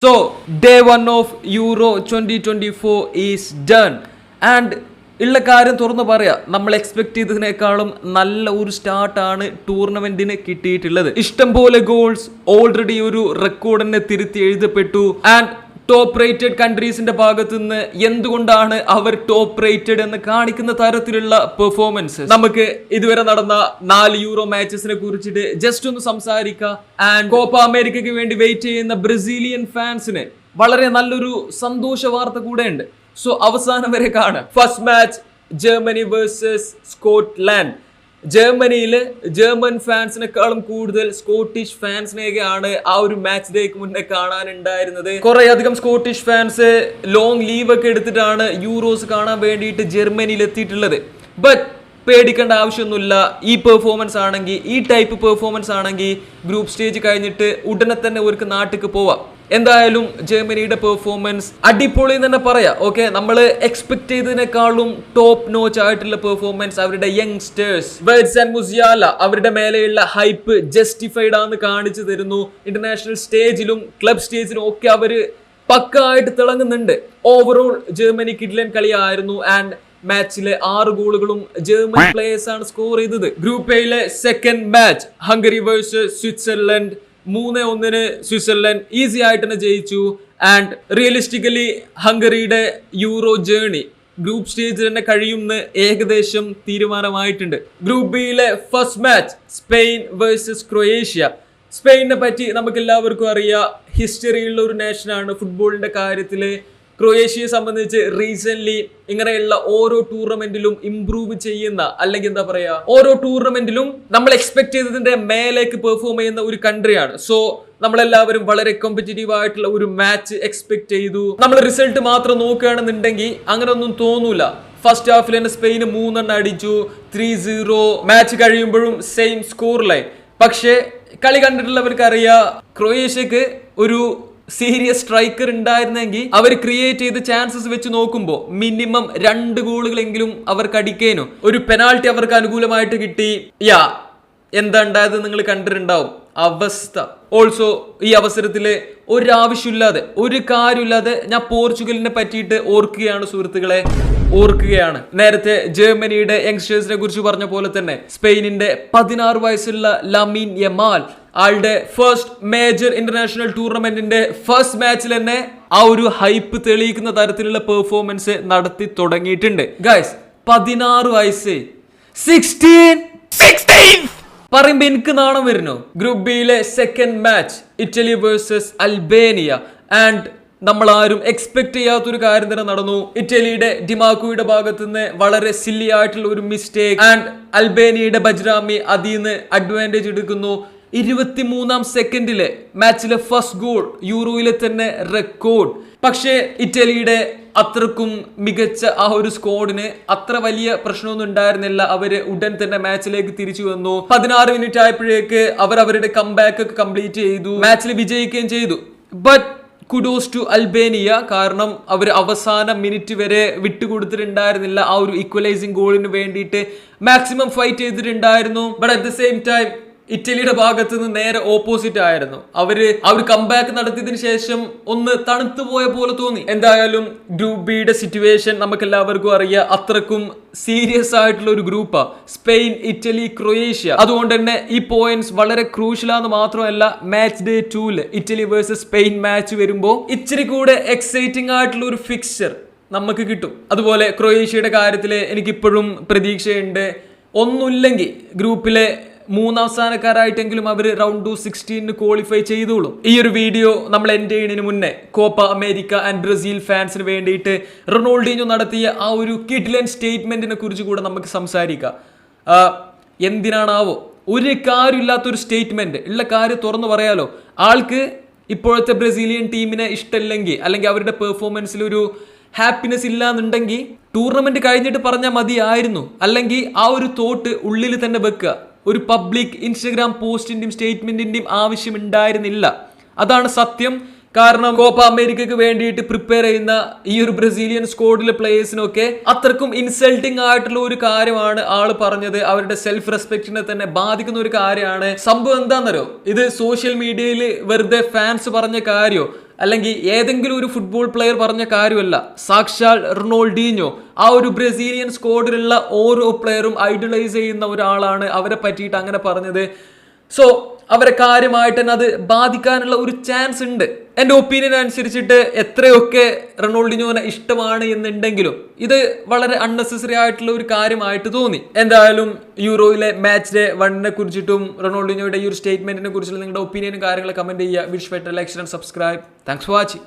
So, day one of Euro 2024 is done. And ഉള്ള കാര്യം തുറന്നു പറയാം, നമ്മൾ എക്സ്പെക്ട് ചെയ്തതിനേക്കാളും നല്ല ഒരു സ്റ്റാർട്ടാണ് ടൂർണമെന്റിന് കിട്ടിയിട്ടുള്ളത്. ഇഷ്ടംപോലെ ഗോൾസ്, ഓൾറെഡി ഒരു റെക്കോർഡിനെ തിരുത്തി എഴുതപ്പെട്ടു. ആൻഡ് ടോപ്പ് റേറ്റഡ് കൺട്രീസിന്റെ ഭാഗത്തു നിന്ന് എന്തുകൊണ്ടാണ് അവർ ടോപ്പ് റേറ്റഡ് എന്ന് കാണിക്കുന്ന തരത്തിലുള്ള പെർഫോമൻസ്. നമുക്ക് ഇതുവരെ നടന്ന 4 യൂറോ മാച്ചസിനെ കുറിച്ചിട്ട് ജസ്റ്റ് ഒന്ന് സംസാരിക്കാം. ആൻഡ് കോപ്പ അമേരിക്കയ്ക്ക് വേണ്ടി വെയിറ്റ് ചെയ്യുന്ന ബ്രസീലിയൻ ഫാൻസിന് വളരെ നല്ലൊരു സന്തോഷ വാർത്ത കൂടെ ഉണ്ട്. സോ അവസാനം വരെ കാണാം. First match Germany versus Scotland. ജർമ്മനിയില് ജർമ്മൻ ഫാൻസിനെക്കാളും കൂടുതൽ സ്കോട്ടിഷ് ഫാൻസിനെയൊക്കെയാണ് ആ ഒരു മാച്ച് ഡേക്ക് മുന്നേ കാണാനുണ്ടായിരുന്നത്. കുറെ അധികം സ്കോട്ടിഷ് ഫാൻസ് ലോങ് ലീവ് ഒക്കെ എടുത്തിട്ടാണ് യൂറോസ് കാണാൻ വേണ്ടിയിട്ട് ജർമ്മനിയിൽ എത്തിയിട്ടുള്ളത്. ബട്ട് പേടിക്കേണ്ട ആവശ്യമൊന്നുമില്ല. ഈ പെർഫോമൻസ് ആണെങ്കിൽ, ഈ ടൈപ്പ് പെർഫോമൻസ് ആണെങ്കിൽ ഗ്രൂപ്പ് സ്റ്റേജ് കഴിഞ്ഞിട്ട് ഉടനെ തന്നെ അവർക്ക് നാട്ടിലേക്ക് പോവാം. എന്തായാലും ജർമ്മനിയുടെ പെർഫോമൻസ് അടിപൊളി തന്നെ പറയാം. ഓക്കെ, നമ്മൾ എക്സ്പെക്ട് ചെയ്തതിനേക്കാളും ടോപ്പ് നോച്ച് ആയിട്ടുള്ള പെർഫോമൻസ് അവരുടെ യങ്സ്റ്റേഴ്സ് വെർട്സ് ആൻഡ് മുസിയാല അവരുടെ മേലെയുള്ള ഹൈപ്പ് ജസ്റ്റിഫൈഡ് ആണെന്ന് കാണിച്ചു തരുന്നു. ഇന്റർനാഷണൽ സ്റ്റേജിലും ക്ലബ് സ്റ്റേജിലും ഒക്കെ അവര് പക്കായിട്ട് തിളങ്ങുന്നുണ്ട്. ഓവറോൾ ജർമ്മനി കിഡ്ലൻ കളിയായിരുന്നു. ആൻഡ് മാച്ചിലെ 6 ഗോളുകളും ജർമ്മൻ പ്ലേയേഴ്സ് ആണ് സ്കോർ ചെയ്തത്. ഗ്രൂപ്പ് എയിലെ second match Hungary versus Switzerland 3-1 Switzerland easy ആയിട്ട് തന്നെ ജയിച്ചു. ആൻഡ് റിയലിസ്റ്റിക്കലി ഹംഗറിയുടെ യൂറോ ജേർണി ഗ്രൂപ്പ് സ്റ്റേജിൽ തന്നെ കഴിയുമെന്ന് ഏകദേശം തീരുമാനമായിട്ടുണ്ട്. ഗ്രൂപ്പ് ബിയിലെ first match Spain versus Croatia. സ്പെയിനെ പറ്റി നമുക്ക് എല്ലാവർക്കും അറിയാം, ഹിസ്റ്ററിയുള്ള ഒരു നേഷനാണ് ഫുട്ബോളിന്റെ കാര്യത്തില്. ക്രൊയേഷ്യയെ സംബന്ധിച്ച് റീസെന്റ് ഇങ്ങനെയുള്ള ഓരോ ടൂർണമെന്റിലും ഇംപ്രൂവ് ചെയ്യുന്ന, അല്ലെങ്കിൽ എന്താ പറയാ, ഓരോ ടൂർണമെന്റിലും നമ്മൾ എക്സ്പെക്ട് ചെയ്തതിന്റെ മേലേക്ക് പെർഫോം ചെയ്യുന്ന ഒരു കൺട്രിയാണ്. സോ നമ്മളെല്ലാവരും വളരെ കോമ്പറ്റീറ്റീവ് ആയിട്ടുള്ള ഒരു മാച്ച് എക്സ്പെക്ട് ചെയ്തു. നമ്മൾ റിസൾട്ട് മാത്രം നോക്കുകയാണെന്നുണ്ടെങ്കിൽ അങ്ങനെ ഒന്നും തോന്നൂല. ഫസ്റ്റ് ഹാഫിൽ തന്നെ സ്പെയിന് 3 അടിച്ചു, 3-0. മാച്ച് കഴിയുമ്പോഴും സെയിം സ്കോർ ലൈൻ. പക്ഷേ കളി കണ്ടിട്ടുള്ളവർക്ക് അറിയാം, ക്രൊയേഷ്യക്ക് ഒരു സീരിയസ് സ്ട്രൈക്കർ ഉണ്ടായിരുന്നെങ്കിൽ അവർ ക്രിയേറ്റ് ചെയ്ത ചാൻസസ് വെച്ച് നോക്കുമ്പോൾ മിനിമം 2 ഗോളുകളെങ്കിലും അവർക്ക് അടിക്കേനു. ഒരു പെനാൾട്ടി അവർക്ക് അനുകൂലമായിട്ട് കിട്ടി. എന്താ ഉണ്ടായത് നിങ്ങൾ കണ്ടിട്ടുണ്ടാവും അവസ്ഥ. ഓൾസോ ഈ അവസരത്തില് ഒരാവശ്യമില്ലാതെ, ഒരു കാര്യമില്ലാതെ ഞാൻ പോർച്ചുഗലിനെ പറ്റിയിട്ട് ഓർക്കുകയാണ് സുഹൃത്തുക്കളെ, ഓർക്കുകയാണ്. നേരത്തെ ജർമ്മനിയുടെ യങ്സ്റ്റേഴ്സിനെ കുറിച്ച് പറഞ്ഞ പോലെ തന്നെ സ്പെയിനിന്റെ 16 വയസ്സുള്ള ലമീൻ യമാൽ ആളുടെ ഫസ്റ്റ് മേജർ ഇന്റർനാഷണൽ ടൂർണമെന്റിന്റെ ഫസ്റ്റ് മാച്ചിൽ തന്നെ ആ ഒരു ഹൈപ്പ് തെളിയിക്കുന്ന തരത്തിലുള്ള പെർഫോമൻസ് നടത്തി തുടങ്ങിയിട്ടുണ്ട്. ഗൈസ്, 16 വയസ്സ്, 16 പറയുമ്പോ എനിക്ക് നാണം വരുന്നു. ഗ്രൂപ്പ് ബിയിലെ second match Italy versus Albania. And നമ്മൾ ആരും എക്സ്പെക്ട് ചെയ്യാത്തൊരു കാര്യം തന്നെ നടന്നു. ഇറ്റലിയുടെ ഡിമാക്കോയുടെ ഭാഗത്തുനിന്ന് വളരെ സില്ലി ആയിട്ടുള്ള ഒരു മിസ്റ്റേക്ക്. ആൻഡ് അൽബേനിയയുടെ ബജ്രാമി അതിൽ നിന്ന് അഡ്വാൻറ്റേജ് എടുക്കുന്നു. 23-ാം സെക്കൻഡിലെ മാച്ചിലെ ഫസ്റ്റ് ഗോൾ യൂറോയിലെ തന്നെ റെക്കോർഡ്. പക്ഷേ ഇറ്റലിയുടെ അത്രക്കും മികച്ച ആ ഒരു സ്ക്വാഡിന് അത്ര വലിയ പ്രശ്നമൊന്നും ഉണ്ടായിരുന്നില്ല. അവര് ഉടൻ തന്നെ മാച്ചിലേക്ക് തിരിച്ചു വന്നു. 16 മിനിറ്റ് ആയപ്പോഴേക്ക് അവർ അവരുടെ കംബാക്ക് ഒക്കെ കംപ്ലീറ്റ് ചെയ്തു, മാച്ചിൽ വിജയിക്കുകയും ചെയ്തു. ബട്ട് കുഡോസ് ടു അൽബേനിയ, കാരണം അവർ അവസാന മിനിറ്റ് വരെ വിട്ടുകൊടുത്തിട്ടുണ്ടായിരുന്നില്ല. ആ ഒരു ഈക്വലൈസിങ് ഗോളിന് വേണ്ടിയിട്ട് മാക്സിമം ഫൈറ്റ് ചെയ്തിട്ടുണ്ടായിരുന്നു. But at the same time ഇറ്റലിയുടെ ഭാഗത്ത് നിന്ന് നേരെ ഓപ്പോസിറ്റ് ആയിരുന്നു. അവര് കംബാക്ക് നടത്തിയതിനു ശേഷം ഒന്ന് തണുത്തു പോയ പോലെ തോന്നി. എന്തായാലും ഗ്രൂപ്പ് ബിയുടെ സിറ്റുവേഷൻ നമുക്ക് എല്ലാവർക്കും അറിയാം, അത്രക്കും സീരിയസ് ആയിട്ടുള്ള ഒരു ഗ്രൂപ്പാ സ്പെയിൻ, ഇറ്റലി, ക്രൊയേഷ്യ. അതുകൊണ്ട് തന്നെ ഈ പോയിന്റ്സ് വളരെ ക്രൂഷ്യലാന്ന് മാത്രമല്ല, match day 2 Italy versus Spain match വരുമ്പോൾ ഇച്ചിരി കൂടെ എക്സൈറ്റിംഗ് ആയിട്ടുള്ള ഒരു ഫിക്സ്ചർ നമുക്ക് കിട്ടും. അതുപോലെ ക്രൊയേഷ്യയുടെ കാര്യത്തിൽ എനിക്കിപ്പോഴും പ്രതീക്ഷയുണ്ട്. ഒന്നുമില്ലെങ്കിൽ ഗ്രൂപ്പിലെ 3 സ്ഥാനക്കാരായിട്ടെങ്കിലും അവർ റൗണ്ട് 16 ക്വാളിഫൈ ചെയ്തോളും. ഈ ഒരു വീഡിയോ നമ്മൾ എൻഡ് ചെയ്യുന്നതിന് മുന്നേ കോപ്പ അമേരിക്ക ആൻഡ് ബ്രസീൽ ഫാൻസിന് വേണ്ടിയിട്ട് റൊണാൾഡീഞ്ഞോ നടത്തിയ ആ ഒരു കിഡ്ലൻ സ്റ്റേറ്റ്മെന്റിനെ കുറിച്ച് കൂടെ നമുക്ക് സംസാരിക്കാം. എന്തിനാണാവോ ഒരു കാര്യമില്ലാത്തൊരു സ്റ്റേറ്റ്മെന്റ്, ഉള്ള കാര്യം തുറന്നു പറയാലോ. ആൾക്ക് ഇപ്പോഴത്തെ ബ്രസീലിയൻ ടീമിനെ ഇഷ്ടമല്ലെങ്കിൽ, അല്ലെങ്കിൽ അവരുടെ പെർഫോമൻസിൽ ഒരു ഹാപ്പിനെസ് ഇല്ലാന്നുണ്ടെങ്കിൽ ടൂർണമെന്റ് കഴിഞ്ഞിട്ട് പറഞ്ഞാൽ മതിയായിരുന്നു. അല്ലെങ്കിൽ ആ ഒരു തോട്ട് ഉള്ളിൽ തന്നെ വെക്കുക. ഒരു പബ്ലിക് ഇൻസ്റ്റഗ്രാം പോസ്റ്റിന്റെയും സ്റ്റേറ്റ്മെന്റിന്റെയും ആവശ്യമുണ്ടായിരുന്നില്ല. അതാണ് സത്യം. കാരണം കോപ്പ അമേരിക്കക്ക് വേണ്ടിയിട്ട് പ്രിപ്പയർ ചെയ്യുന്ന ഈ ഒരു ബ്രസീലിയൻ സ്ക്വാഡിലെ പ്ലേയേഴ്സിനൊക്കെ അത്രക്കും ഇൻസൾട്ടിങ് ആയിട്ടുള്ള ഒരു കാര്യമാണ് ആള് പറഞ്ഞത്. അവരുടെ സെൽഫ് റെസ്പെക്റ്റിനെ തന്നെ ബാധിക്കുന്ന ഒരു കാര്യമാണ്. സംഭവം എന്താണെന്നറിയോ, ഇത് സോഷ്യൽ മീഡിയയിൽ വെറുതെ ഫാൻസ് പറഞ്ഞ കാര്യമോ അല്ലെങ്കിൽ ഏതെങ്കിലും ഒരു ഫുട്ബോൾ പ്ലെയർ പറഞ്ഞ കാര്യമല്ല. സാക്ഷാൽ റൊണാൾഡീഞ്ഞോ ആ ഒരു ബ്രസീലിയൻ സ്ക്വാഡിലുള്ള ഓരോ പ്ലെയറും ഐഡലൈസ് ചെയ്യുന്ന ഒരാളാണ് അവരെ പറ്റിയിട്ട് അങ്ങനെ പറഞ്ഞത്. സോ അവരെ കാര്യമായിട്ട് തന്നെ അത് ബാധിക്കാനുള്ള ഒരു ചാൻസ് ഉണ്ട്. എൻ്റെ ഒപ്പീനിയൻ അനുസരിച്ചിട്ട് എത്രയൊക്കെ റൊണാൾഡീഞ്ഞോനെ ഇഷ്ടമാണ് എന്നുണ്ടെങ്കിലും ഇത് വളരെ അൺനെസസറി ആയിട്ടുള്ള ഒരു കാര്യമായിട്ട് തോന്നി. എന്തായാലും യൂറോയിലെ മാച്ച് ഡേ 1 കുറിച്ചിട്ടും റൊണാൾഡീഞ്ഞോയുടെ ഈ ഒരു സ്റ്റേറ്റ്മെന്റിനെ കുറിച്ചുള്ള നിങ്ങളുടെ ഒപ്പീനിയനും കാര്യങ്ങളും കമന്റ് ചെയ്യുക. Wish like and subscribe. Thanks for watching.